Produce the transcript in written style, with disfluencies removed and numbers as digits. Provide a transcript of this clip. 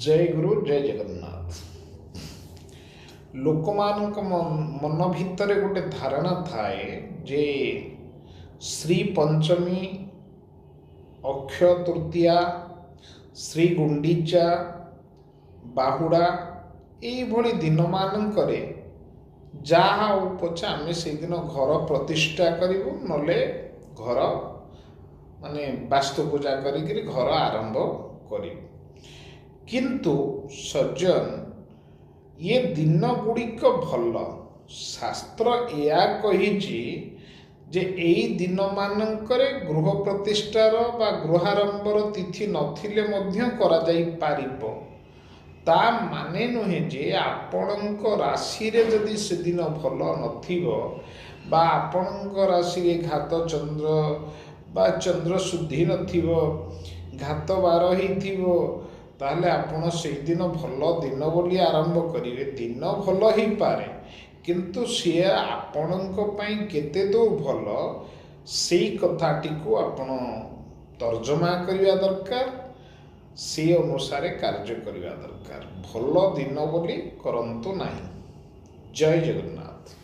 जय गुरु जय जगन्नाथ। लोकमानक मन भितर गोटे धारणा थाए जे श्री पंचमी, अक्षय तृतीया, श्री गुंडीचा, बाहुड़ा ये दिन मानकरे जहाँ पछे आम से दिन घर प्रतिष्ठा करूँ नले घर माने वास्तु पूजा करी घर आरंभ करूँ। किंतु सज्जन ये दिन गुड़िक भल शास्त्र या कही जे एई दिन मानकरे गृह प्रतिष्ठार बा गृहारंभर तिथि नथिले मध्य करा जाई पारिबो। ता माने नुहे जे आपणक राशि रे जदि से दिन भल नथिबो बा आपणक राशि रे घात चंद्र बा चंद्र शुद्धि नथिबो, घात बार हिथिबो, ताहले आपण से दिन भल दिन बोली आरंभ करिवे। दिन भल ही पारे किंतु सी आपणक पई केते दो भल सेई कथाटी को आपण तर्जमा करिया दरकार, से अनुसार कार्य करिया दरकार। भल दिन बोली करंतु नाही। जय जगन्नाथ।